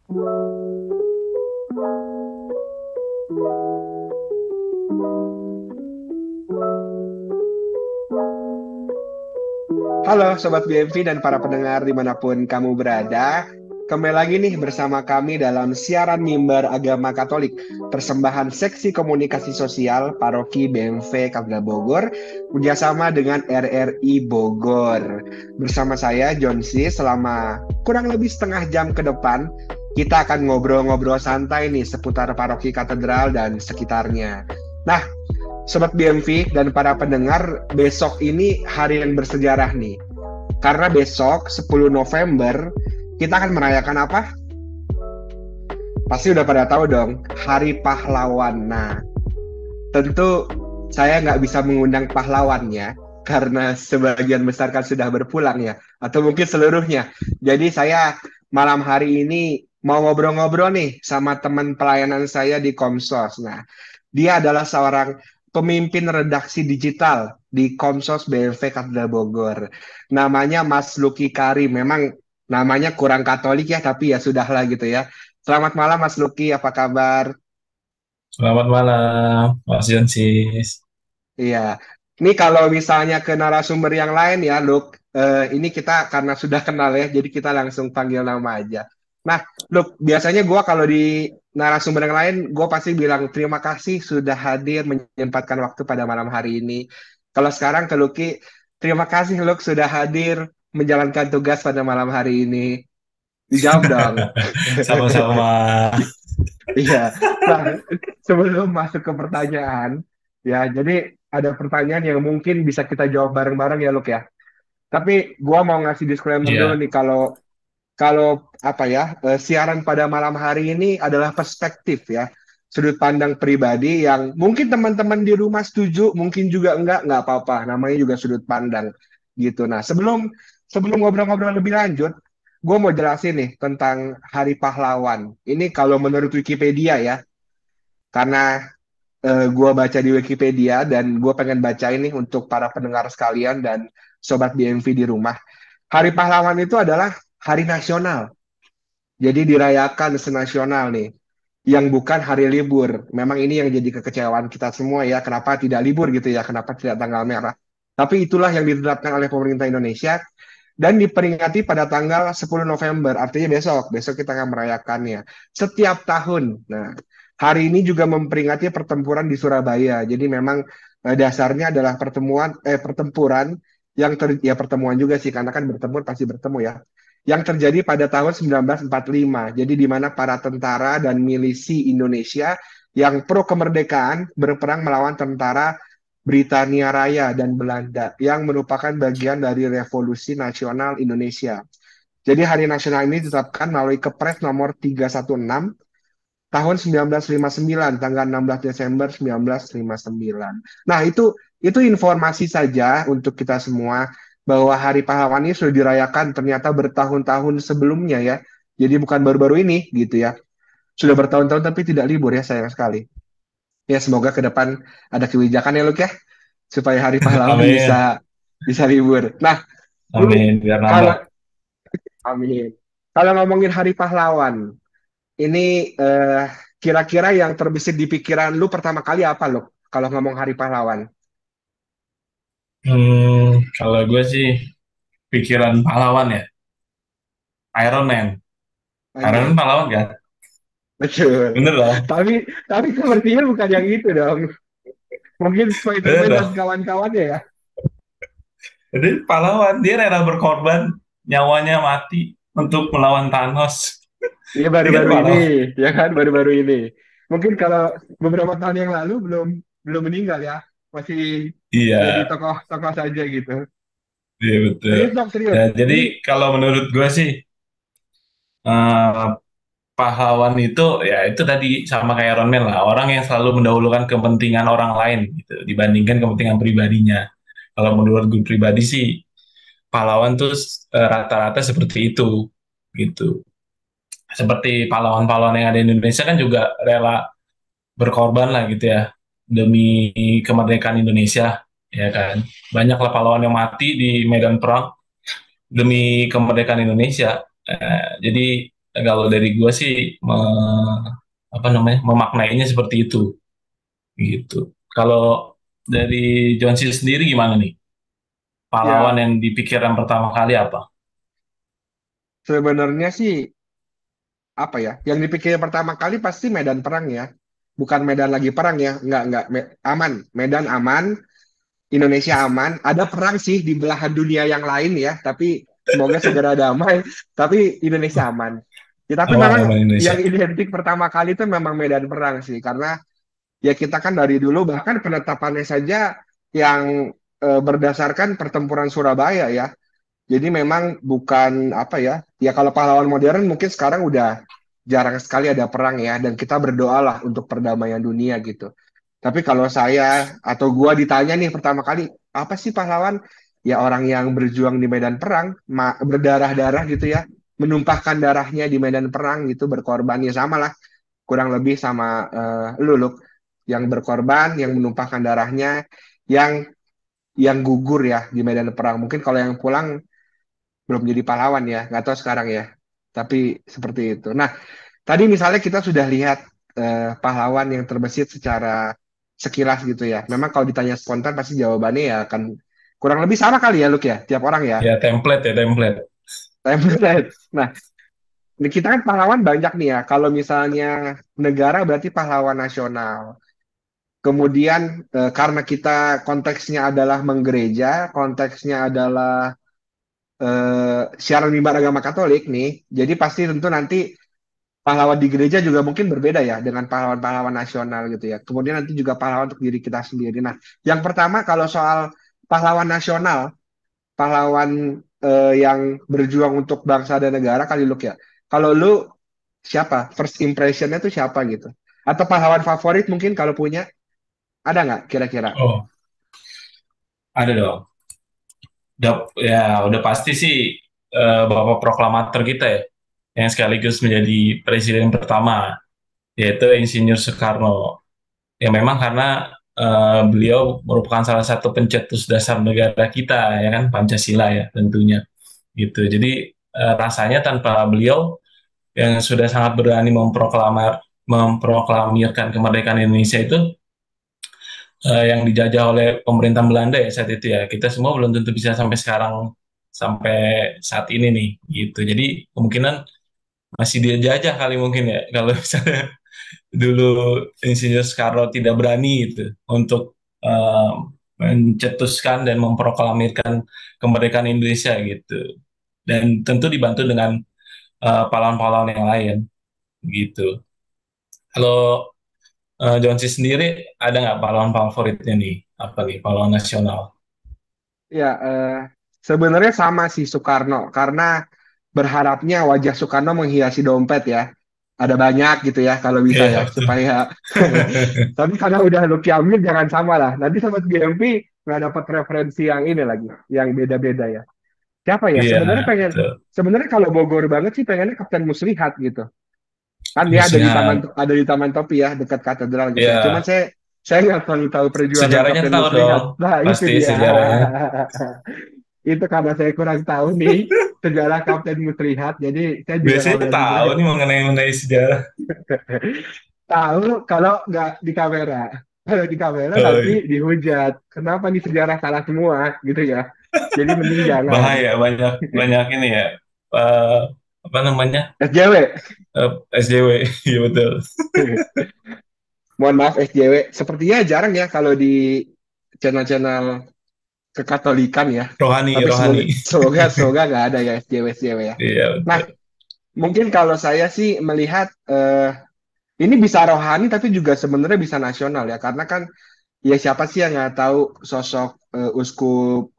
Halo Sobat BMV dan para pendengar dimanapun kamu berada. Kembali lagi nih bersama kami dalam siaran mimbar agama Katolik. Persembahan Seksi Komunikasi Sosial Paroki BMV Katedral Bogor kerjasama dengan RRI Bogor. Bersama saya Jonsi selama kurang lebih setengah jam ke depan kita akan ngobrol-ngobrol santai nih seputar Paroki Katedral dan sekitarnya. Nah, Sobat BMV dan para pendengar, besok ini hari yang bersejarah nih. Karena besok 10 November kita akan merayakan apa? Pasti udah pada tahu dong, Hari Pahlawan. Nah, tentu saya nggak bisa mengundang pahlawannya karena sebagian besar kan sudah berpulang ya, atau mungkin seluruhnya. Jadi saya malam hari ini mau ngobrol-ngobrol nih sama teman pelayanan saya di Komsos. Nah, dia adalah seorang pemimpin redaksi digital di Komsos BMV Katedral Bogor. Namanya Mas Lucky Karim. Memang namanya kurang Katolik ya, tapi ya sudahlah gitu ya. Selamat malam Mas Lucky, apa kabar? Selamat malam, Mas Yonsis. Iya, ini kalau misalnya ke narasumber yang lain ya, Luk, ini kita karena sudah kenal ya, jadi kita langsung panggil nama aja. Nah, Luk, biasanya gue kalau di narasumber yang lain, gue pasti bilang terima kasih sudah hadir menyempatkan waktu pada malam hari ini. Kalau sekarang ke Lucky, terima kasih Luk sudah hadir menjalankan tugas pada malam hari ini. Dijawab dong. Sama-sama. Iya. Nah, sebelum masuk ke pertanyaan, ya, jadi ada pertanyaan yang mungkin bisa kita jawab bareng-bareng ya, Luk ya. Tapi gua mau ngasih disclaimer dulu Iya, nih kalau kalau apa ya, siaran pada malam hari ini adalah perspektif ya, sudut pandang pribadi yang mungkin teman-teman di rumah setuju, mungkin juga enggak apa-apa. Namanya juga sudut pandang gitu. Nah, sebelum sebelum ngobrol-ngobrol lebih lanjut, gue mau jelasin nih tentang Hari Pahlawan. Ini kalau menurut Wikipedia ya, karena gue baca di Wikipedia dan gue pengen baca ini untuk para pendengar sekalian dan sobat BMV di rumah. Hari Pahlawan itu adalah hari nasional. Jadi dirayakan senasional nih, yang bukan hari libur. Memang ini yang jadi kekecewaan kita semua ya, kenapa tidak libur gitu ya, kenapa tidak tanggal merah. Tapi itulah yang ditetapkan oleh pemerintah Indonesia dan diperingati pada tanggal 10 November, artinya besok. Besok kita akan merayakannya. Setiap tahun. Nah, hari ini juga memperingati pertempuran di Surabaya. Jadi memang dasarnya adalah pertempuran ya pertemuan juga sih karena kan bertempur pasti bertemu ya. Yang terjadi pada tahun 1945. Jadi di mana para tentara dan milisi Indonesia yang pro kemerdekaan berperang melawan tentara Britania Raya dan Belanda yang merupakan bagian dari Revolusi Nasional Indonesia. Jadi Hari Nasional ini ditetapkan melalui Kepres nomor 316 tahun 1959, tanggal 16 Desember 1959. Nah, itu informasi saja untuk kita semua bahwa Hari Pahlawan ini sudah dirayakan ternyata bertahun-tahun sebelumnya ya. Jadi bukan baru-baru ini gitu ya. Sudah bertahun-tahun tapi tidak libur ya sayang sekali. Ya semoga ke depan ada kebijakan ya Luk ya supaya Hari Pahlawan amin, bisa bisa libur. Nah, lu amin, biar kalau nambah. amin. Kalau ngomongin Hari Pahlawan, ini kira-kira yang terbesit di pikiran lu pertama kali apa lo kalau ngomong Hari Pahlawan? Kalau gue sih pikiran pahlawan ya, Iron Man. Iron Man Anjay, pahlawan kan? betul. Bener dong? Tapi sepertinya bukan yang itu dong. Mungkin Bener Spider-Man dan dong? kawan-kawannya ya. Jadi pahlawan, dia rela berkorban, nyawanya mati untuk melawan Thanos. Iya Dia kan baru-baru ini, pahlawan. ya kan baru-baru ini. Mungkin kalau beberapa tahun yang lalu belum belum meninggal ya, masih jadi Iya, tokoh-tokoh saja gitu. iya betul. Serius dong, serius. Ya, jadi Ini kalau menurut gue sih, eh, pahlawan itu ya itu tadi sama kayak Iron Man lah, orang yang selalu mendahulukan kepentingan orang lain gitu dibandingkan kepentingan pribadinya. Kalau menurut gue pribadi sih pahlawan tuh rata-rata seperti itu gitu. Seperti pahlawan-pahlawan yang ada di Indonesia kan juga rela berkorban lah gitu ya demi kemerdekaan Indonesia ya kan. Banyaklah pahlawan yang mati di medan perang demi kemerdekaan Indonesia. Jadi kalau dari gua sih apa namanya memaknainya seperti itu gitu. Kalau dari Johnsy sendiri gimana nih? Pahlawan Ya, yang dipikirkan pertama kali apa? sebenarnya sih apa ya? Yang dipikir pertama kali pasti medan perang ya. Bukan medan lagi perang ya. Nggak. Aman. Medan aman, Indonesia aman. Ada perang sih di belahan dunia yang lain ya, tapi semoga segera damai. Tapi Indonesia aman. Ya, tapi Aman memang aman yang Indonesia. identik pertama kali itu memang medan perang sih, karena ya kita kan dari dulu bahkan penetapannya saja yang berdasarkan pertempuran Surabaya ya. Jadi memang bukan apa ya, ya kalau pahlawan modern mungkin sekarang udah jarang sekali ada perang ya, dan kita berdoalah untuk perdamaian dunia gitu. Tapi kalau saya atau gua ditanya nih pertama kali, apa sih pahlawan? Ya orang yang berjuang di medan perang, berdarah-darah gitu ya, menumpahkan darahnya di medan perang gitu, berkorban ya sama lah, kurang lebih sama lu, Luk. Yang berkorban, yang menumpahkan darahnya, yang gugur ya di medan perang. Mungkin kalau yang pulang belum jadi pahlawan ya, nggak tahu sekarang ya. Tapi seperti itu. Nah, tadi misalnya kita sudah lihat pahlawan yang terbesit secara sekilas gitu ya. Memang kalau ditanya spontan pasti jawabannya ya akan kurang lebih sama kali ya, Luk ya, tiap orang ya. Ya template ya template. Template. Nah, ini kita kan pahlawan banyak nih ya. Kalau misalnya negara berarti pahlawan nasional. Kemudian karena kita konteksnya adalah menggereja, konteksnya adalah siaran mimbar agama Katolik nih, jadi pasti tentu nanti pahlawan di gereja juga mungkin berbeda ya dengan pahlawan-pahlawan nasional gitu ya. Kemudian nanti juga pahlawan untuk diri kita sendiri. Nah, yang pertama kalau soal pahlawan nasional, pahlawan yang berjuang untuk bangsa dan negara kali lu ya. Kalau lu siapa? First impressionnya tuh siapa gitu? Atau pahlawan favorit mungkin kalau punya, ada nggak kira-kira? Oh, ada dong. Ya udah pasti sih Bapak Proklamator kita ya, yang sekaligus menjadi presiden pertama, yaitu Insinyur Soekarno. Ya memang karena beliau merupakan salah satu pencetus dasar negara kita, ya kan, Pancasila ya tentunya. Gitu. Jadi rasanya tanpa beliau yang sudah sangat berani memproklamirkan kemerdekaan Indonesia itu yang dijajah oleh pemerintah Belanda ya saat itu ya. Kita semua belum tentu bisa sampai sekarang sampai saat ini nih gitu. Jadi kemungkinan masih dijajah kali mungkin ya kalau misalnya dulu Insinyur Soekarno tidak berani gitu untuk eh, mencetuskan dan memproklamirkan kemerdekaan Indonesia gitu. Dan tentu dibantu dengan pahlawan-pahlawan yang lain gitu. Kalau Johnsy sendiri ada nggak pahlawan favoritnya nih? Apa nih pahlawan nasional? Ya, sebenarnya sama sih Soekarno, karena berharapnya wajah Soekarno menghiasi dompet ya. Ada banyak gitu ya kalau bisa Iya ya, betul. supaya tapi karena udah Lucky Amir jangan sama lah. Nanti Sobat GMP nggak dapat referensi yang ini lagi, yang beda-beda ya. Siapa ya? Iya betul. Sebenarnya kalau Bogor banget sih pengennya Kapten Muslihat gitu. Kan dia ada di Muslihat. Taman Topi ya, dekat katedral gitu ya. Cuman Ya saya nggak terlalu tahu perjuangan sejarahnya Kapten tahu dong. Muslihat. Nah, itu Pasti dia. sejarahnya. Itu karena saya kurang tahu nih sejarah Kapten Muslihat, jadi saya juga Biasanya nggak aku berani tahu jelasin. nih mengenai sejarah. Tahu kalau nggak di kamera. Kalau di kamera nanti Oh, dihujat. Kenapa nih sejarah salah semua gitu ya. Jadi mending jangan. bahaya banyak banyak ini ya. eh, apa namanya? SJW. SJW. Iya betul. Mohon maaf SJW. Sepertinya jarang ya kalau di channel-channel kekatolikan ya. Rohani Tapi semoga rohani. semoga semoga nggak ada ya SJW SJW ya. Iya Nah, betul. mungkin kalau saya sih melihat ini bisa rohani tapi juga sebenarnya bisa nasional ya, karena kan ya siapa sih yang nggak tahu sosok Uskup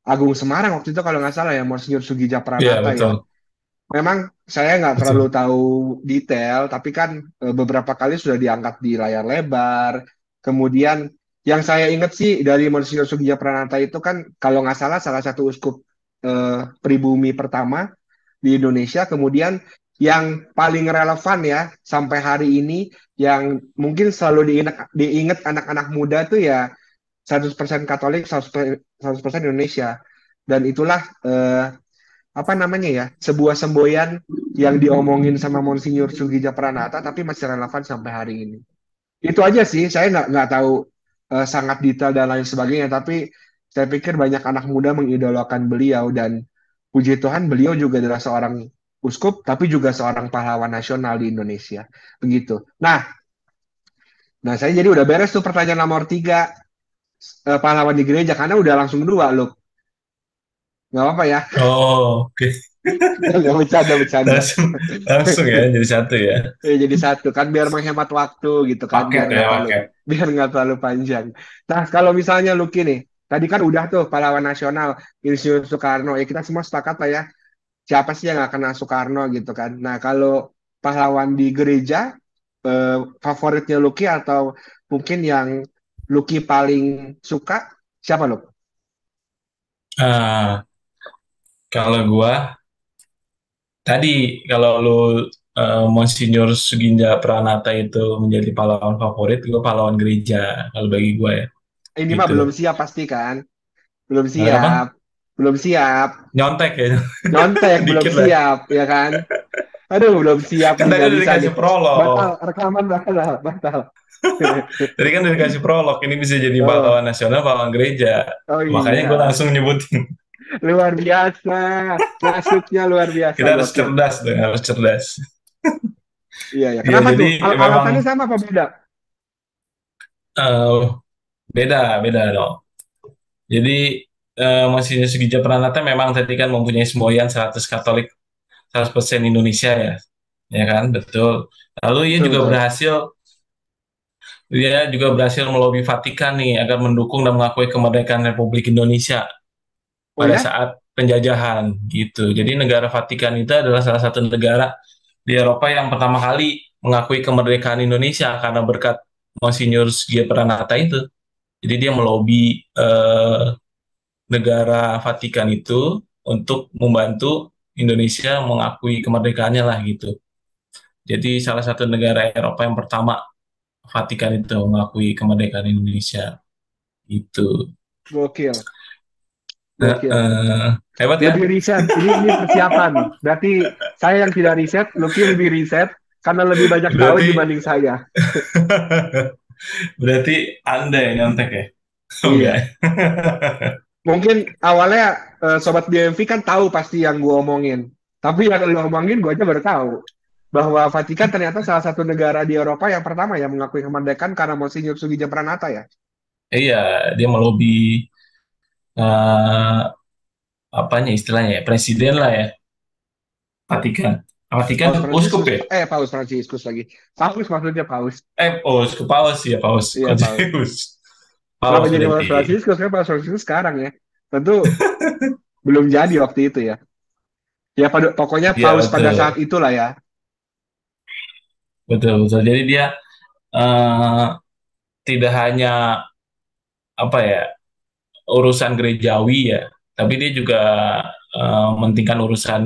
Agung Semarang waktu itu kalau nggak salah ya, Monsinyur Sugija Iya Pranata ya. betul. Memang saya nggak terlalu Betul. tahu detail, tapi kan beberapa kali sudah diangkat di layar lebar. Kemudian yang saya ingat sih dari Monsinyur Sugija Pranata itu kan kalau nggak salah salah satu uskup pribumi pertama di Indonesia. Kemudian yang paling relevan ya sampai hari ini, yang mungkin selalu diingat anak-anak muda tuh ya 100% Katolik, 100% Indonesia. Dan itulah apa namanya ya, sebuah semboyan yang diomongin sama Monsinyur Sugija Pranata tapi masih relevan sampai hari ini. Itu aja sih, saya nggak tahu sangat detail dan lain sebagainya, tapi saya pikir banyak anak muda mengidolakan beliau dan puji Tuhan beliau juga adalah seorang uskup, tapi juga seorang pahlawan nasional di Indonesia. Begitu. Nah, saya jadi udah beres tuh pertanyaan nomor tiga, pahlawan di gereja, karena udah langsung dua loh. Nggak apa-apa ya, Oh, oke. nggak bercanda, bercanda. Langsung, langsung ya jadi satu ya. Jadi satu kan biar menghemat waktu gitu kan, Paket ya, paket. biar nggak terlalu panjang. Nah, kalau misalnya Lucky nih, tadi kan udah tuh pahlawan nasional Insinyur Soekarno, ya kita semua sepakat lah ya, siapa sih yang nggak kenal Soekarno gitu kan. Nah, kalau pahlawan di gereja, favoritnya Lucky atau mungkin yang Lucky paling suka, siapa Lucky? Ah, kalau gua tadi kalau lu Monsinyur Suginja Pranata itu menjadi pahlawan favorit, gua pahlawan gereja kalau bagi gua ya. Ini mah Gitu. belum siap pasti kan? Belum siap, Apa? belum siap. Nyontek ya. Nyontek, belum Dikit lah. siap, ya kan? Aduh, belum siap Kan nih, tadi nggak udah bisa nih. dikasih Batal, prolog. rekaman batal, batal. Tadi kan udah dikasih prolog. Ini bisa jadi Oh, pahlawan nasional, pahlawan gereja. oh Makanya gue iya, langsung nyebutin. luar biasa. Masuknya luar biasa, Kita harus gokil. cerdas dong, harus cerdas. Iya, ya. Iya, Kenapa jadi tuh? memang Alasannya sama apa beda? eh, beda, beda dong. Jadi Monsinyur Sugija Pranata memang tadi kan mempunyai semboyan 100 Katolik, 100% Indonesia ya. Ya kan, betul. Lalu Betul, betul. dia juga berhasil melobi Vatikan nih agar mendukung dan mengakui kemerdekaan Republik Indonesia Oh pada ya? saat penjajahan gitu. Jadi negara Vatikan itu adalah salah satu negara di Eropa yang pertama kali mengakui kemerdekaan Indonesia karena berkat Monsinyur Sugiya Pranata itu. Jadi dia melobi negara Vatikan itu untuk membantu Indonesia mengakui kemerdekaannya lah gitu. Jadi salah satu negara Eropa yang pertama Vatikan itu mengakui kemerdekaan Indonesia itu. Gokil, gokil. Hebat ya? Lebih riset. Ini persiapan. Berarti saya yang tidak riset, Lucky lebih riset karena lebih banyak tahu Berarti dibanding saya. berarti Anda yang nyontek ya? Oh, enggak. Iya. Mungkin awalnya Sobat BMV kan tahu pasti yang gue omongin. Tapi yang lu omongin gue aja baru tahu. Bahwa Vatikan ternyata salah satu negara di Eropa yang pertama yang mengakui kemerdekaan karena Monsinyur Sugija Pranata ya. Iya, dia melobi eh, apanya istilahnya ya, presiden lah ya, Vatikan. Vatikan Paus uskup Fransiskus, ya? Paus Fransiskus lagi. Paus maksudnya Paus. Uskup Paus ya, Paus. Iya, Kok Paus. Zeus? Kenapa Paus jadi Paus berarti. Fransiskus? Kan Paus Fransiskus sekarang ya. Tentu belum jadi waktu itu ya. Ya pokoknya Iya, Paus pada saat betul. itulah ya. Betul, betul. Jadi dia eh, tidak hanya apa ya, urusan gerejawi ya, tapi dia juga mementingkan urusan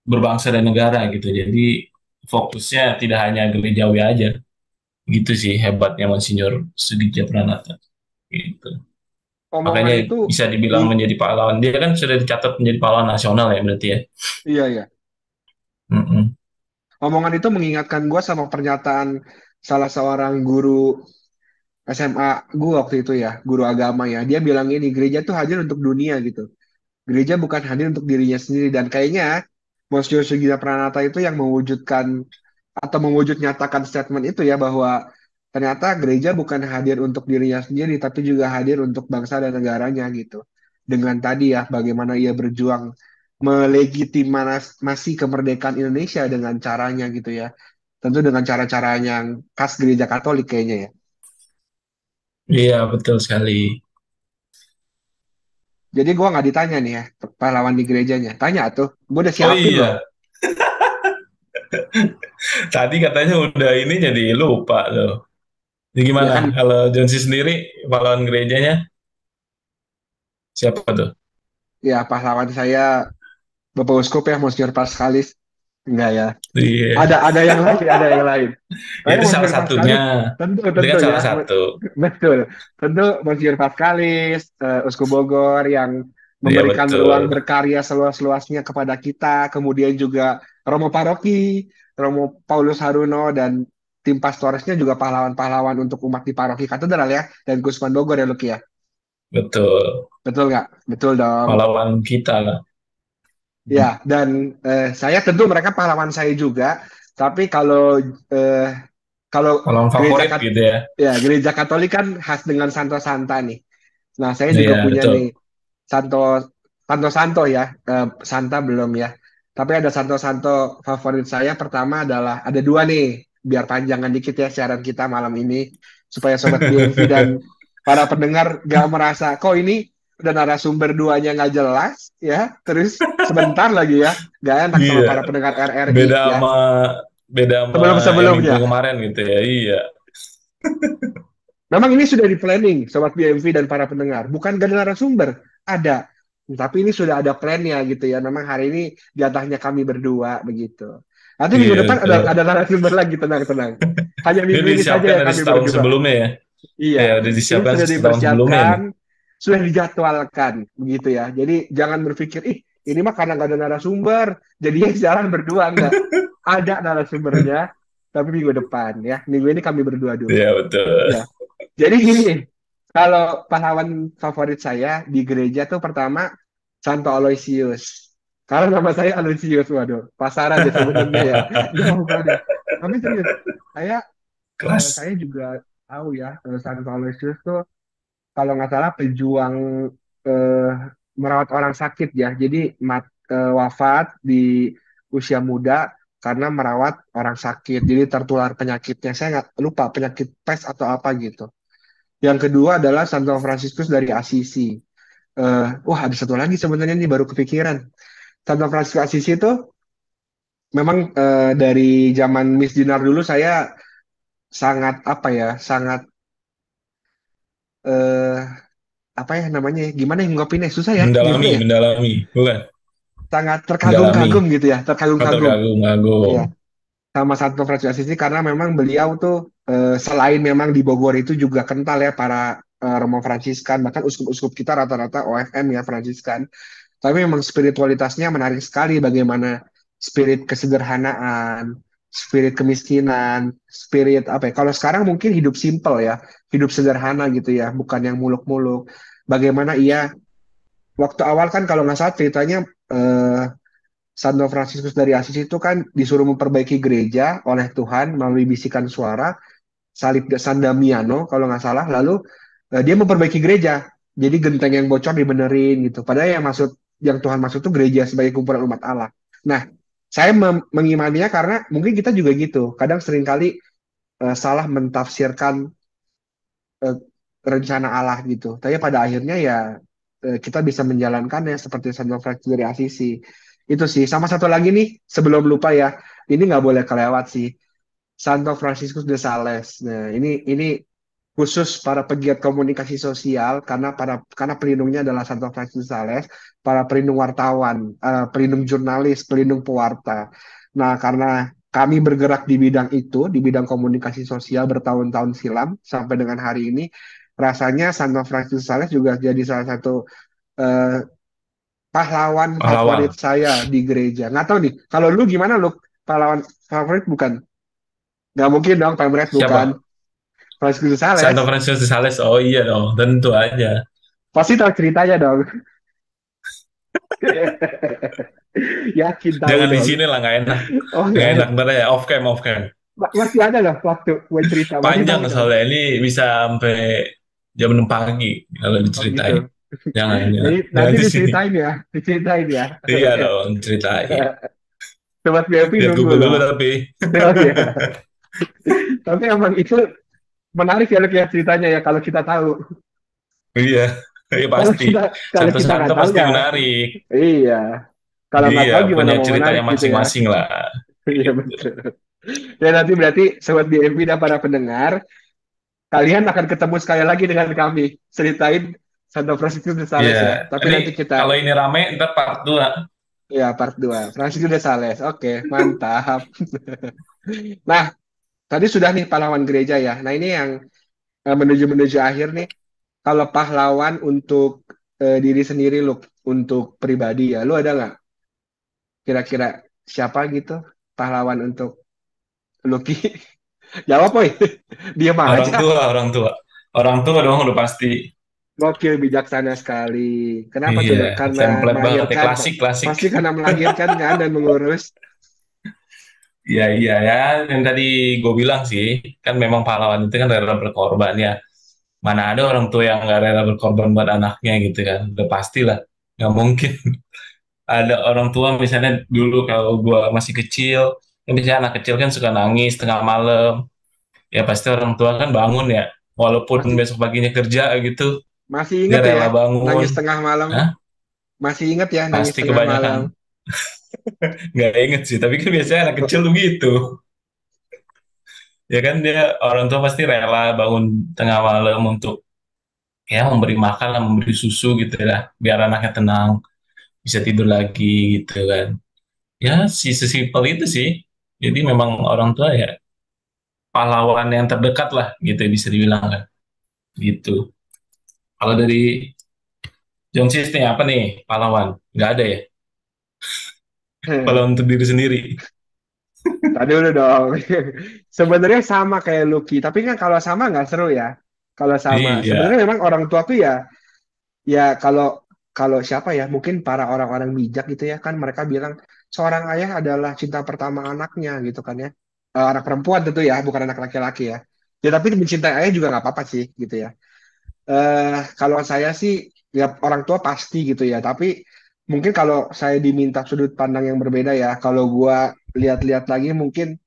berbangsa dan negara gitu. Jadi fokusnya tidak hanya gerejawi aja. Gitu sih hebatnya Monsinyur Sugija Pranata. Gitu. Omongan Makanya itu bisa dibilang meng- menjadi pahlawan. Dia kan sudah dicatat menjadi pahlawan nasional ya berarti ya. iya ya. Mm-mm. Omongan itu mengingatkan gue sama pernyataan salah seorang guru SMA gue waktu itu ya, guru agama ya. Dia bilang ini, gereja tuh hadir untuk dunia gitu. Gereja bukan hadir untuk dirinya sendiri. Dan kayaknya Monsignor Sugita Pranata itu yang mewujudkan atau mewujud nyatakan statement itu ya, bahwa ternyata gereja bukan hadir untuk dirinya sendiri, tapi juga hadir untuk bangsa dan negaranya gitu. Dengan tadi ya, bagaimana ia berjuang melegitimasi kemerdekaan Indonesia dengan caranya gitu ya. Tentu dengan cara-cara yang khas gereja Katolik kayaknya ya. Iya betul sekali. Jadi gua nggak ditanya nih ya, pahlawan di gerejanya. Tanya tuh, gue udah Oh siapin loh. iya, tadi katanya udah ini jadi lupa loh. Jadi Ya gimana kan, kalau Jonsi sendiri pahlawan gerejanya siapa tuh? ya pahlawan saya Bapak Uskup ya, Monsignor Pascalis. Enggak ya. Iya, Ada yang lain, ada yang lain. ya Tapi itu salah Monsignor satunya. Pascalis, tentu, Itu tentu kan ya. salah satu. Betul. Tentu Monsignor Pascalis, Uskup Bogor yang Iya memberikan ruang betul. berkarya seluas-luasnya kepada kita, kemudian juga Romo Paroki, Romo Paulus Haruno, dan tim pastoresnya juga pahlawan-pahlawan untuk umat di paroki katedral ya, dan Gusman Bogor ya Luki ya. Betul. Betul nggak? Betul dong. Pahlawan kita lah. Ya, dan saya tentu mereka pahlawan saya juga, tapi eh, kalau Pahlawan gereja favorit gitu ya. ya gereja Katolik kan khas dengan Santo Santa nih. Nah, saya juga Iya punya betul. nih Santo Santo Santo ya, Santa belum ya. Tapi ada Santo Santo favorit saya. Pertama adalah ada dua nih, biar panjangan dikit ya siaran kita malam ini supaya sobat BMV dan para pendengar gak merasa kok ini udah narasumber duanya nggak jelas ya, terus sebentar lagi ya, gak enak sama Iya. para pendengar RRI Beda ya. sama beda sama yang minggu Sebelum-sebelumnya. kemarin gitu ya. Iya. Memang ini sudah di planning, Sobat BMV dan para pendengar. Bukan gak ada narasumber, ada. Tapi ini sudah ada plannya gitu ya. Memang hari ini jatahnya kami berdua begitu. Nanti minggu Iya depan betul. ada narasumber lagi, tenang-tenang. Hanya Ini minggu ini saja disiapkan ya dari kami setahun berdua. sebelumnya ya. Iya, Ya udah ini disiapkan sudah setahun sebelumnya ini. dipersiapkan, sudah dijadwalkan begitu ya. Jadi jangan berpikir, ih ini mah karena nggak ada narasumber, jadinya siaran berdua enggak. Ada narasumbernya, tapi minggu depan ya. Minggu ini kami berdua dulu. Iya betul. Ya. Jadi gini, kalau pahlawan favorit saya di gereja tuh pertama Santo Aloysius. Karena nama saya Aloysius, waduh, pasaran deh sebenarnya ya. Jauh banget. Tapi serius, saya Kelas. saya juga tahu ya, Santo Aloysius tuh kalau nggak salah pejuang eh, merawat orang sakit ya. Jadi wafat di usia muda karena merawat orang sakit. Jadi tertular penyakitnya. Saya nggak lupa penyakit pes atau apa gitu. Yang kedua adalah Santo Fransiskus dari Assisi. Wah, ada satu lagi sebenarnya nih baru kepikiran. Santo Fransiskus Assisi itu memang dari zaman Miss Dinar dulu saya sangat apa ya, sangat eh, apa ya namanya? Gimana yang ngopinnya susah ya, gimana Mendalami, ya? mendalami. Bukan. Sangat Mendalami. terkagum-kagum gitu ya, Atau terkagum-kagum. kagum-kagum. Iya, sama Santo Fransiskus Assisi karena memang beliau tuh selain memang di Bogor itu juga kental ya para Romo Fransiskan, bahkan uskup-uskup kita rata-rata OFM ya Fransiskan. Tapi memang spiritualitasnya menarik sekali bagaimana spirit kesederhanaan, spirit kemiskinan, spirit apa ya? Kalau sekarang mungkin hidup simple ya, hidup sederhana gitu ya, bukan yang muluk-muluk. Bagaimana ia waktu awal kan kalau nggak salah ceritanya eh, Santo Fransiskus dari Asis itu kan disuruh memperbaiki gereja oleh Tuhan melalui bisikan suara salib San Damiano kalau nggak salah. Lalu dia memperbaiki gereja. Jadi genteng yang bocor dibenerin gitu. Padahal yang Tuhan maksud itu gereja sebagai kumpulan umat Allah. Nah, saya mengimaninya karena mungkin kita juga gitu. Kadang seringkali salah mentafsirkan eh, rencana Allah gitu. Tapi pada akhirnya ya kita bisa menjalankannya seperti Santo Fransiskus dari Asisi. Itu sih. Sama satu lagi nih, sebelum lupa ya, ini nggak boleh kelewat sih. Santo Franciscus de Sales. Nah, ini khusus para pegiat komunikasi sosial karena pelindungnya adalah Santo Franciscus de Sales, para pelindung wartawan, pelindung jurnalis, pelindung pewarta. Nah, karena kami bergerak di bidang itu, di bidang komunikasi sosial bertahun-tahun silam sampai dengan hari ini, rasanya Santo Franciscus de Sales juga jadi salah satu eh, pahlawan favorit Pahlawan. saya di gereja. Nggak tahu nih, kalau lu gimana lu? Pahlawan favorit bukan? Nggak mungkin dong, Pemret bukan. Siapa? Franciscus de Sales. Santo Franciscus de Sales. Oh iya dong, tentu aja. Pasti tahu ceritanya dong. Yakin tahu Jangan di dong. sini lah, nggak enak. Oh Nggak enak, enggak. ntar ya, off cam, off cam. Masih ada loh waktu buat cerita. Masih Panjang tahu dong. soalnya, ini bisa sampai jam 6 pagi kalau Oh gitu. diceritain. Jangan, jangan, Jadi jangan nanti di sini. diceritain ya. Diceritain ya. Iya dong, ceritain. Sobat VIP Lihat nunggu Google dulu loh. tapi. Oh iya. Tapi emang itu menarik ya Luk, ya ceritanya ya kalau kita tahu. Iya, iya Kalau pasti. kita kalau kita Santo-santo nggak tahu pasti ya menarik. iya. Kalau nggak Iya, tahu gimana punya mau menarik ceritanya gitu ya. masing-masing lah. Iya Gitu. betul. Dan nanti berarti Sobat BMP dan para pendengar, kalian akan ketemu sekali lagi dengan kami. Ceritain Santo Franciscus de Iya, Sales ya. Tapi ini nanti kita, kalau ini rame, ntar part 2. ya part 2 Franciscus de Sales. Oke, mantap. Nah, tadi sudah nih pahlawan gereja ya. Nah, ini yang menuju-menuju akhir nih. Kalau pahlawan untuk diri sendiri, Luk. untuk pribadi ya. Lu ada nggak kira-kira siapa gitu pahlawan untuk Lucky? Jawab boy. Diam Orang aja. tua, orang tua. Orang tua dong udah pasti. Gokil bijaksana sekali. Kenapa tuh? Iya, Dok? Karena template banget ya, melahirkan, klasik, klasik. pasti karena melahirkan kan dan mengurus. Iya, iya ya. Yang tadi gue bilang sih, kan memang pahlawan itu kan rela berkorban ya. Mana ada orang tua yang nggak rela berkorban buat anaknya gitu kan. Udah pastilah. Nggak mungkin. Ada orang tua misalnya dulu kalau gue masih kecil, kan misalnya anak kecil kan suka nangis tengah malam. Ya pasti orang tua kan bangun ya. Walaupun Masih besok paginya kerja gitu, masih dia inget tuh ya, rela bangun. nangis tengah malam. Hah? Masih inget ya, nangis Pasti tengah kebanyakan. malam. Nggak inget sih, tapi kan biasanya anak kecil tuh gitu. Ya kan dia orang tua pasti rela bangun tengah malam untuk ya memberi makan lah, memberi susu gitu lah, biar anaknya tenang, bisa tidur lagi gitu kan. Ya si sesimpel itu sih. Jadi memang orang tua ya pahlawan yang terdekat lah gitu bisa dibilang kan. Gitu. Kalau dari Jonsis nih apa nih pahlawan? Nggak ada ya? Pahlawan untuk diri sendiri. Tadi udah dong. Sebenarnya sama kayak Lucky, tapi kan kalau sama nggak seru ya. Kalau sama, Iya. sebenarnya memang orang tua tuh ya, ya kalau kalau siapa ya, mungkin para orang-orang bijak gitu ya kan mereka bilang seorang ayah adalah cinta pertama anaknya gitu kan ya. Anak perempuan tentu ya, bukan anak laki-laki ya. Ya tapi mencintai ayah juga nggak apa-apa sih gitu ya. Kalau saya sih ya orang tua pasti gitu ya, tapi mungkin kalau saya diminta sudut pandang yang berbeda ya, kalau gua lihat-lihat lagi mungkin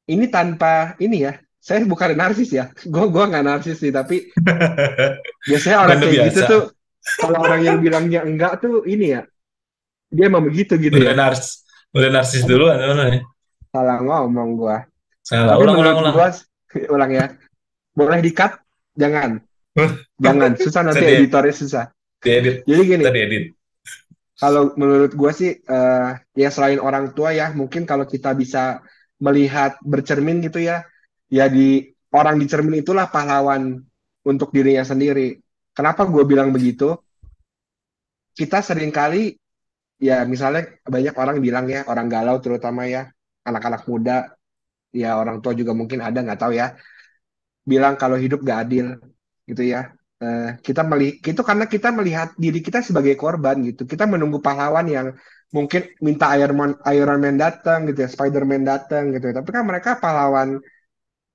ini tanpa ini ya, saya bukan narsis ya, gua nggak narsis sih, tapi biasanya Kan orang udah kayak gitu biasa. tuh, kalau orang yang bilangnya enggak tuh ini ya, dia emang begitu gitu Udah ya. udah narsis Aduh, duluan sebenarnya. salah ngomong gua. Salah, Tapi ulang, ulang, menurut ulang. gua, ulang ya, boleh di-cut? Jangan, jangan, susah Bisa nanti editornya susah. diedit, Jadi gini, bisa diedit. kalau menurut gue sih, ya selain orang tua ya, mungkin kalau kita bisa melihat bercermin gitu ya, ya di orang di cermin itulah pahlawan untuk dirinya sendiri. Kenapa gue bilang begitu? Kita seringkali, ya misalnya banyak orang bilang ya, orang galau terutama ya, anak-anak muda, ya orang tua juga mungkin ada, nggak tahu ya, bilang kalau hidup gak adil gitu ya. Kita itu karena kita melihat diri kita sebagai korban gitu. Kita menunggu pahlawan yang mungkin minta Iron Man datang gitu ya, Spider-Man datang gitu ya. Tapi kan mereka pahlawan,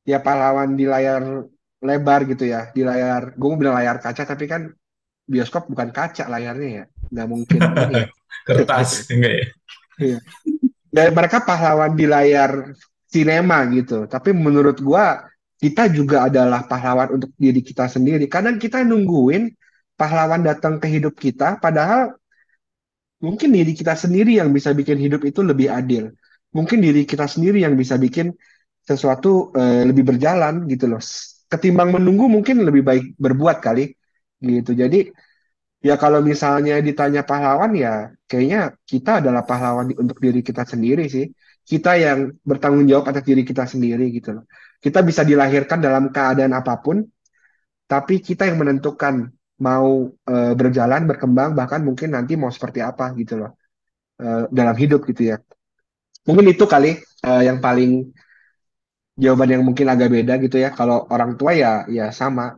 ya pahlawan di layar lebar gitu ya, di layar, gue mau bilang layar kaca tapi kan bioskop bukan kaca layarnya ya, nggak mungkin ini ya. Kertas, enggak ya? Iya. Dan mereka pahlawan di layar sinema gitu. Tapi menurut gua kita juga adalah pahlawan untuk diri kita sendiri. Kadang kita nungguin pahlawan datang ke hidup kita, padahal mungkin diri kita sendiri yang bisa bikin hidup itu lebih adil. Mungkin diri kita sendiri yang bisa bikin sesuatu lebih berjalan gitu loh. Ketimbang menunggu mungkin lebih baik berbuat kali gitu. Jadi ya kalau misalnya ditanya pahlawan ya kayaknya kita adalah pahlawan untuk diri kita sendiri sih. Kita yang bertanggung jawab atas diri kita sendiri gitu loh. Kita bisa dilahirkan dalam keadaan apapun, tapi kita yang menentukan mau berjalan, berkembang, bahkan mungkin nanti mau seperti apa gitu loh dalam hidup gitu ya. Mungkin itu kali yang paling jawaban yang mungkin agak beda gitu ya. Kalau orang tua ya ya sama.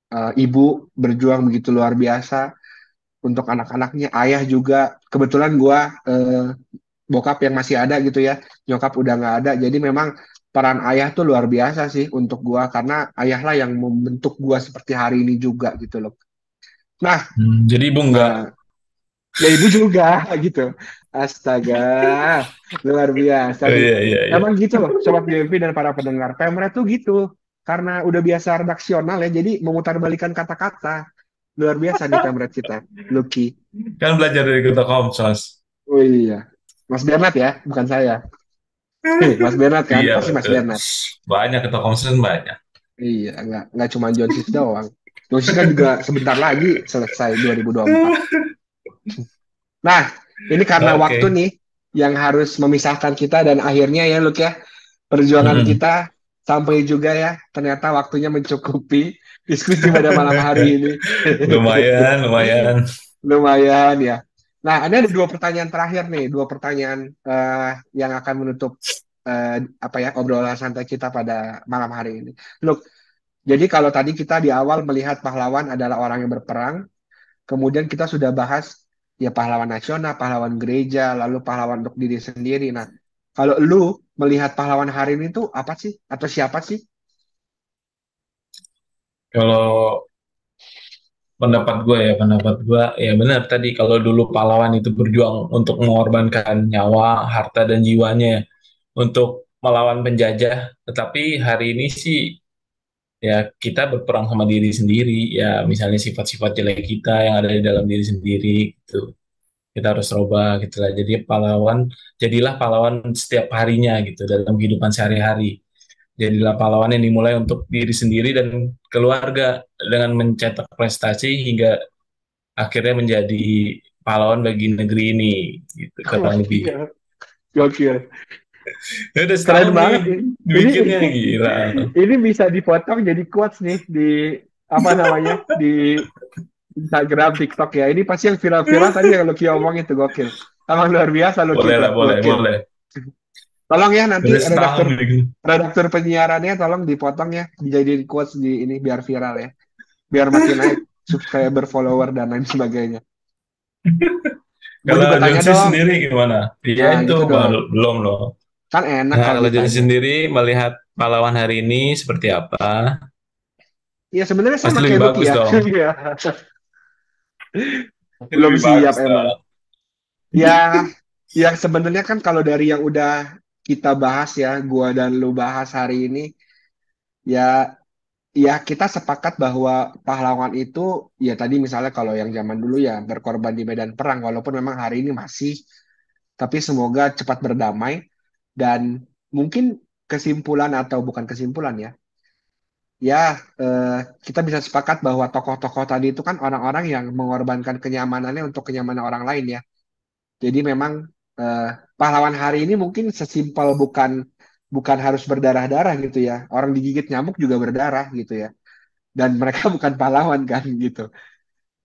Ibu berjuang begitu luar biasa untuk anak-anaknya, ayah juga kebetulan gua bokap yang masih ada gitu ya, nyokap udah nggak ada, jadi memang peran ayah tuh luar biasa sih untuk gua karena ayahlah yang membentuk gua seperti hari ini juga gitu loh. Nah, Jadi ibu enggak. nah ya ibu juga gitu. Astaga, luar biasa Oh, nih. iya, iya, iya. Emang gitu loh, Sobat GMP dan para pendengar. Pemret tuh gitu, karena udah biasa redaksional ya, jadi memutarbalikan kata-kata. Luar biasa nih Pemret kita, Lucky. Kan belajar dari Kota Komsos. Oh iya, Mas Bernard ya, bukan saya. Mas Bernard kan, Iya, pasti Mas betul. Bernard. Banyak Kota Komsos kan banyak. Iya, nggak cuma Johnsis doang. Johnsis kan juga sebentar lagi selesai 2024. Nah, ini karena waktu Oke. nih yang harus memisahkan kita dan akhirnya ya Luke ya, perjuangan Mm-mm. kita sampai juga ya. Ternyata waktunya mencukupi diskusi pada malam hari ini. Lumayan, lumayan. lumayan ya. Nah, ini ada dua pertanyaan terakhir nih, dua pertanyaan yang akan menutup apa ya obrolan santai kita pada malam hari ini. Look, jadi kalau tadi kita di awal melihat pahlawan adalah orang yang berperang, kemudian kita sudah bahas ya pahlawan nasional, pahlawan gereja, lalu pahlawan untuk diri sendiri. Nah, kalau lu melihat pahlawan hari ini tuh apa sih? Atau siapa sih? Kalau pendapat gue ya benar tadi kalau dulu pahlawan itu berjuang untuk mengorbankan nyawa, harta dan jiwanya untuk melawan penjajah. Tetapi hari ini sih ya kita berperang sama diri sendiri ya misalnya sifat-sifat jelek kita yang ada di dalam diri sendiri gitu. Kita harus rubah gitu lah. Jadi jadilah pahlawan setiap harinya gitu dalam kehidupan sehari-hari. Jadilah pahlawan yang dimulai untuk diri sendiri dan keluarga dengan mencetak prestasi hingga akhirnya menjadi pahlawan bagi negeri ini gitu kurang lebih. Gokil, gokil. Ya udah Keren setahun nih banget ini. Ini dibikinnya gila. ini bisa dipotong jadi quotes nih di apa namanya di Instagram, TikTok ya. Ini pasti yang viral-viral tadi yang Lucky omong itu gokil. Emang luar biasa Lucky Boleh itu, lah, boleh, gokil. boleh. Tolong ya nanti Udah setahun redaktur bikin. redaktur penyiarannya tolong dipotong ya, dijadiin quotes di ini biar viral ya. Biar makin naik subscriber, follower dan lain sebagainya. Gue Kalau juga tanya Jonsi dong. sendiri gimana? Iya Nah, itu gitu dong. baru belum loh. Kan enak Nah, kalau kalau Jonsi ditanya. sendiri melihat pahlawan hari ini seperti apa? Ya sebenarnya Pasti sama lebih kayak Lucky bagus ya. dong. Iya. Pasti Belum lebih siap bagus emang. dong. Ya, yang sebenarnya kan kalau dari yang udah kita bahas ya, gua dan lu bahas hari ini, ya, ya kita sepakat bahwa pahlawan itu, ya tadi misalnya kalau yang zaman dulu ya berkorban di medan perang, walaupun memang hari ini masih, tapi semoga cepat berdamai dan mungkin kesimpulan atau bukan kesimpulan ya, ya kita bisa sepakat bahwa tokoh-tokoh tadi itu kan orang-orang yang mengorbankan kenyamanannya untuk kenyamanan orang lain ya. Jadi memang eh, pahlawan hari ini mungkin sesimpel bukan bukan harus berdarah-darah gitu ya. Orang digigit nyamuk juga berdarah gitu ya. Dan mereka bukan pahlawan kan gitu.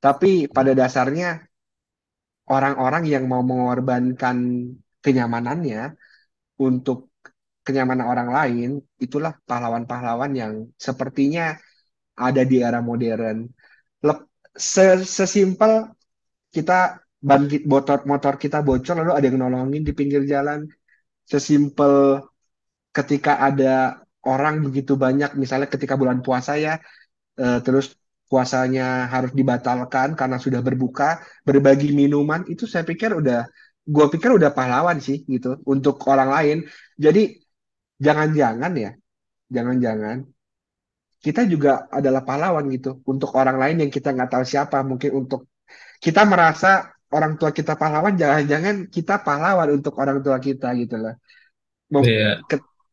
Tapi pada dasarnya orang-orang yang mau mengorbankan kenyamanannya untuk kenyamanan orang lain, itulah pahlawan-pahlawan yang sepertinya ada di era modern. Lep- Sesimpel kita bangkit motor motor kita bocor lalu ada yang nolongin di pinggir jalan, sesimpel ketika ada orang begitu banyak misalnya ketika bulan puasa ya, terus puasanya harus dibatalkan karena sudah berbuka, berbagi minuman itu saya pikir udah, gue pikir udah pahlawan sih gitu untuk orang lain. Jadi jangan-jangan ya, jangan-jangan kita juga adalah pahlawan gitu untuk orang lain yang kita nggak tahu siapa. Mungkin untuk kita merasa orang tua kita pahlawan, jangan-jangan kita pahlawan untuk orang tua kita gitu loh. Mem- Iya.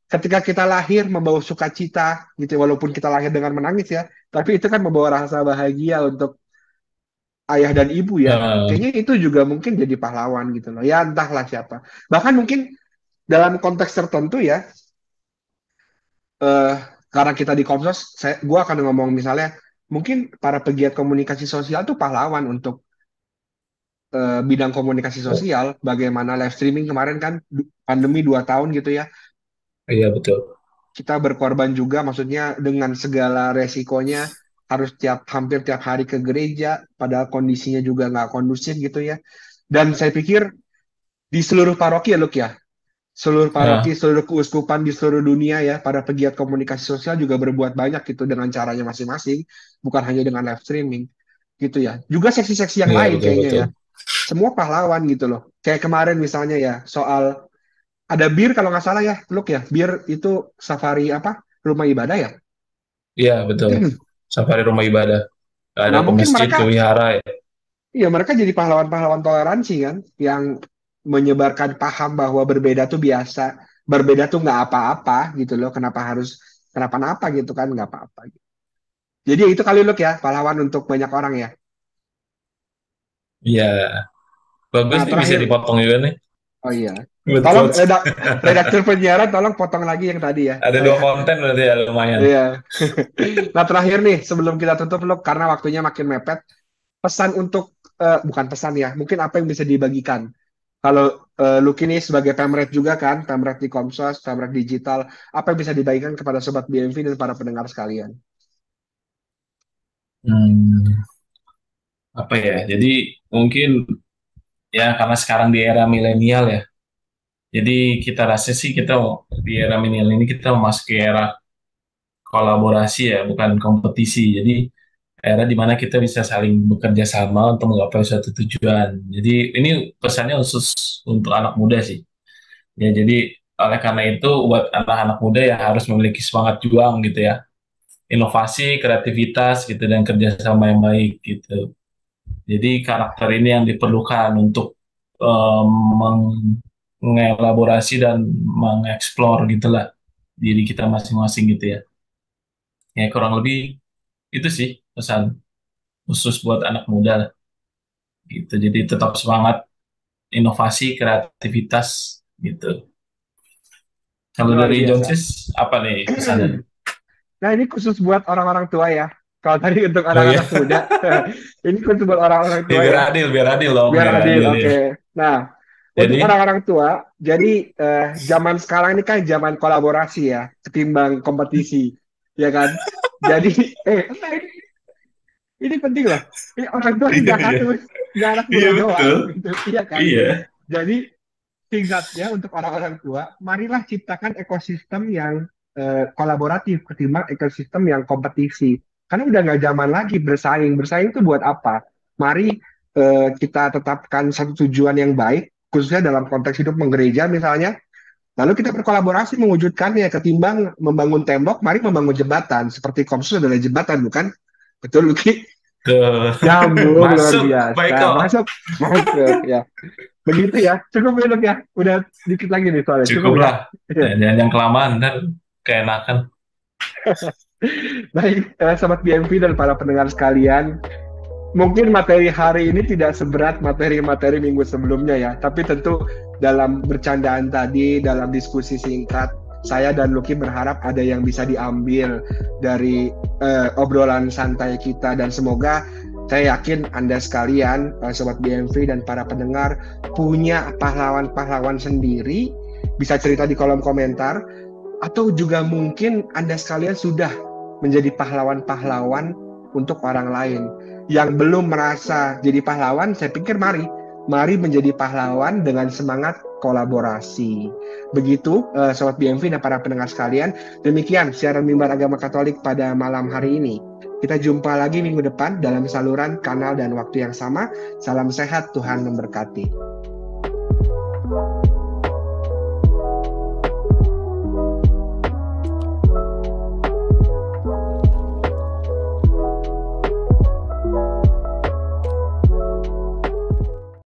Ketika kita lahir membawa sukacita gitu walaupun kita lahir dengan menangis ya, tapi itu kan membawa rasa bahagia untuk ayah dan ibu ya, Nah, kayaknya itu juga mungkin jadi pahlawan gitu loh ya, entahlah siapa, bahkan mungkin dalam konteks tertentu ya, eh, karena kita di Komsos gue akan ngomong misalnya mungkin para pegiat komunikasi sosial tuh pahlawan untuk bidang komunikasi sosial, bagaimana live streaming kemarin kan pandemi 2 tahun gitu ya, iya betul. kita berkorban juga, maksudnya dengan segala resikonya harus hampir tiap hari ke gereja, padahal kondisinya juga nggak kondusif gitu ya. Dan saya pikir di seluruh paroki ya, Luk ya, seluruh paroki, Nah, seluruh keuskupan di seluruh dunia ya, para pegiat komunikasi sosial juga berbuat banyak gitu dengan caranya masing-masing, bukan hanya dengan live streaming gitu ya. Juga seksi-seksi yang iya lain betul kayaknya betul. ya. Semua pahlawan gitu loh. Kayak kemarin misalnya ya, soal ada bir kalau nggak salah ya, Luk ya, bir itu safari apa? Rumah ibadah ya. Iya betul. Safari rumah ibadah. Ada Nah, ke mungkin masjid, ke mereka, wihara ya. ya mereka jadi pahlawan-pahlawan toleransi kan, yang menyebarkan paham bahwa berbeda tuh biasa, berbeda tuh nggak apa-apa gitu loh. Kenapa-napa gitu kan, nggak apa-apa. Jadi itu kali loh ya, pahlawan untuk banyak orang ya. Iya, bagus Nah, nih bisa terakhir, dipotong juga nih oh iya, buat tolong quotes. redaktur penyiaran tolong potong lagi yang tadi ya. Ada dua Saya, konten berarti ya lumayan. iya. Nah, terakhir nih sebelum kita tutup loh, karena waktunya makin mepet, pesan untuk bukan pesan ya, mungkin apa yang bisa dibagikan. Kalau Lucky ini sebagai pemret juga kan, pemret di Komsos, pemret digital, apa yang bisa dibagikan kepada sobat BMV dan para pendengar sekalian? Hmm, apa ya? Jadi mungkin ya karena sekarang di era milenial ya. Jadi kita rasa sih kita di era milenial ini kita memasuki era kolaborasi ya, bukan kompetisi. Jadi era di mana kita bisa saling bekerja sama untuk menggapai suatu tujuan. Jadi ini pesannya khusus untuk anak muda sih. Ya, jadi oleh karena itu buat anak-anak muda ya harus memiliki semangat juang gitu ya. Inovasi, kreativitas gitu dan kerjasama yang baik gitu. Jadi karakter ini yang diperlukan untuk em, mengelaborasi dan mengeksplor gitulah diri kita masing-masing gitu ya. Ya kurang lebih itu sih pesan khusus buat anak muda lah, gitu. Jadi tetap semangat, inovasi, kreativitas gitu. Kalau Luar dari biasa. Johnsis apa nih pesannya? Nah, ini khusus buat orang-orang tua ya. Kalau tadi untuk Oh ya, anak-anak muda, ini khusus buat orang-orang ya tua ya. biar adil dong, Biar biar adil, adil ya. oke. Nah, untuk Jadi, orang-orang tua, jadi zaman sekarang ini kan zaman kolaborasi ya, ketimbang kompetisi, ya kan? Jadi, nah, ini penting loh. Ini orang tua ini iya, nggak iya, harus, nggak anak iya muda doang, betul, gitu, iya kan? iya, Jadi, singkatnya untuk orang-orang tua, marilah ciptakan ekosistem yang kolaboratif ketimbang ekosistem yang kompetisi. Karena udah nggak zaman lagi bersaing. Bersaing itu buat apa? Mari kita tetapkan satu tujuan yang baik, khususnya dalam konteks hidup menggereja misalnya. Lalu kita berkolaborasi mewujudkannya ketimbang membangun tembok, mari membangun jembatan. Seperti Komsus adalah jembatan, bukan? Betul, Luki? ke Nyambung luar masuk, baik biasa. kok, Masuk, masuk ya. Begitu ya. Cukup ya, Luk, ya. Udah dikit lagi nih soalnya. Cukup cukup ya. lah. Jangan yang kelamaan, ntar keenakan. Baik, Sobat BMV dan para pendengar sekalian, mungkin materi hari ini tidak seberat materi-materi minggu sebelumnya ya, tapi tentu dalam bercandaan tadi, dalam diskusi singkat, saya dan Lucky berharap ada yang bisa diambil dari obrolan santai kita dan semoga saya yakin Anda sekalian, Sobat BMV dan para pendengar punya pahlawan-pahlawan sendiri, bisa cerita di kolom komentar, atau juga mungkin Anda sekalian sudah menjadi pahlawan-pahlawan untuk orang lain. Yang belum merasa jadi pahlawan, saya pikir mari menjadi pahlawan dengan semangat kolaborasi. Begitu, Sobat BMV dan para pendengar sekalian. Demikian siaran Mimbar Agama Katolik pada malam hari ini. Kita jumpa lagi minggu depan dalam saluran, kanal, dan waktu yang sama. Salam sehat, Tuhan memberkati.